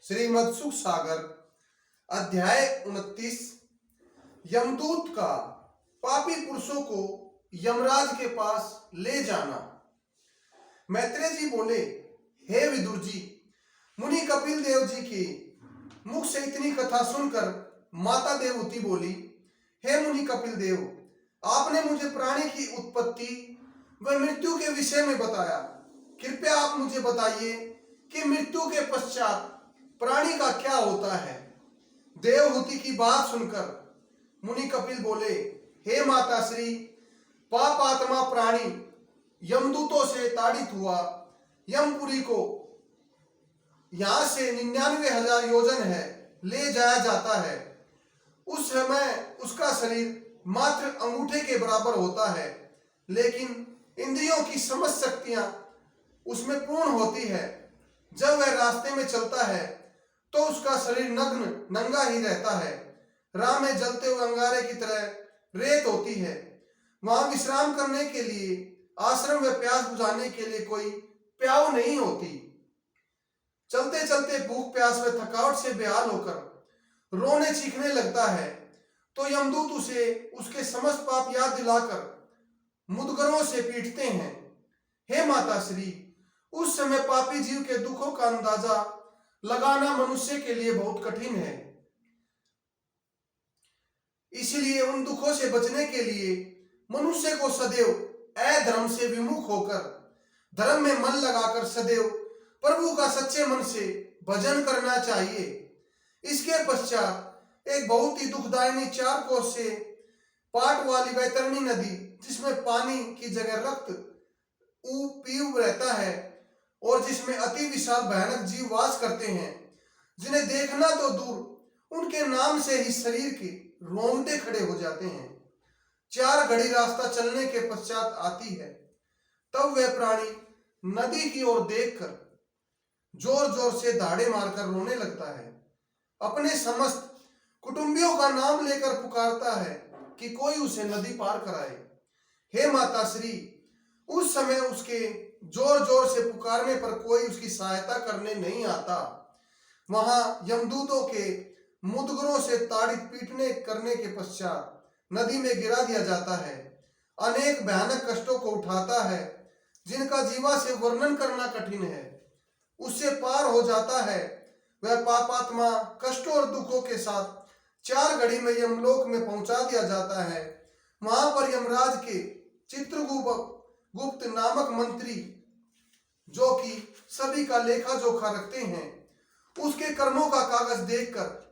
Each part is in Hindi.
श्रीमद् सुख सागर अध्याय 29। यमदूत का पापी पुरुषों को यमराज के पास ले जाना। मैत्रेय जी बोले, हे विदुर जी, मुनि कपिल देव जी की मुख से इतनी कथा सुनकर माता देवहूति बोली, हे मुनि कपिल देव, आपने मुझे प्राणी की उत्पत्ति व मृत्यु के विषय में बताया। कृपया आप मुझे बताइए कि मृत्यु के पश्चात प्राणी का क्या होता है। देवहूति की बात सुनकर मुनि कपिल बोले, हे माता श्री, पापात्मा प्राणी यमदूतों से ताड़ित हुआ यमपुरी को यहां से 99,000 योजन है ले जाया जाता है। उस समय उसका शरीर मात्र अंगूठे के बराबर होता है, लेकिन इंद्रियों की समस्त शक्तियां उसमें पूर्ण होती है। जब वह रास्ते में चलता है तो उसका शरीर नंगा ही रहता है। राह में जलते हुए अंगारे की तरह रेत होती है। वहां विश्राम करने के लिए, आश्रम व प्यास बुझाने के लिए कोई प्याऊ नहीं होती। चलते चलते भूख प्यास व थकावट से बेहाल होकर रोने चीखने लगता है तो यमदूत उसे उसके समस्त पाप याद दिलाकर मुदगरों से पीटते हैं। हे माता श्री, उस समय पापी जीव के दुखों का अंदाजा लगाना मनुष्य के लिए बहुत कठिन है। इसलिए उन दुखों से बचने के लिए मनुष्य को सदैव अधर्म से विमुख होकर धर्म में मन लगाकर सदैव प्रभु का सच्चे मन से भजन करना चाहिए। इसके पश्चात एक बहुत ही दुखदायिनी 4 कोस से पाट वाली वैतरणी नदी, जिसमें पानी की जगह रक्त पीव रहता है और जिसमें अति विशाल भयानक जीव वास करते हैं, जिन्हें देखना तो दूर, उनके नाम से ही शरीर के रोंगटे खड़े हो जाते हैं। 4 घड़ी रास्ता चलने के पश्चात आती है। तब वह प्राणी नदी की ओर देखकर जोर जोर से दाढ़े मारकर रोने लगता है। अपने समस्त कुटुंबियों का नाम लेकर पुकारता है कि कोई उसे नदी पार कराए। हे माता श्री, उस समय उसके जोर जोर से पुकारने पर कोई उसकी सहायता करने नहीं आता। वहां यमदूतों के मुदगरों से ताड़ित पीटने करने के पश्चात नदी में गिरा दिया जाता है। अनेक भयानक कष्टों को उठाता है, जिनका जीवा से वर्णन करना कठिन है। उससे पार हो जाता है वह पापात्मा कष्टों और दुखों के साथ 4 घड़ी में यमलोक में पहुंचा दिया जाता है। वहां पर यमराज के चित्रगुप्त नामक मंत्री, जो कि सभी का लेखा जोखा रखते हैं, उसके कर्मों का कागज देखकर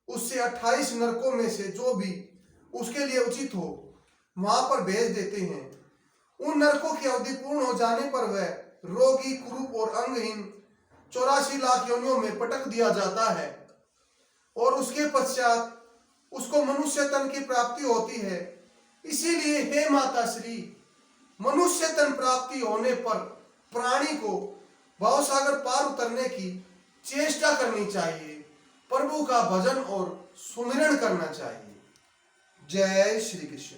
उससे 28 नरकों में से जो भी उसके लिए उचित हो वहां पर भेज देते हैं। उन नरकों की अवधि पूर्ण हो जाने पर वह रोगी, कुरूप और अंगहीन 84 लाख योनियों में पटक दिया जाता है और उसके पश्चात उसको मनुष्य तन की प्राप्ति होती है। इसीलिए हे माता श्री, मनुष्य तन प्राप्ति होने पर प्राणी को भवसागर पार उतरने की चेष्टा करनी चाहिए, प्रभु का भजन और सुमिरन करना चाहिए। जय श्री कृष्ण।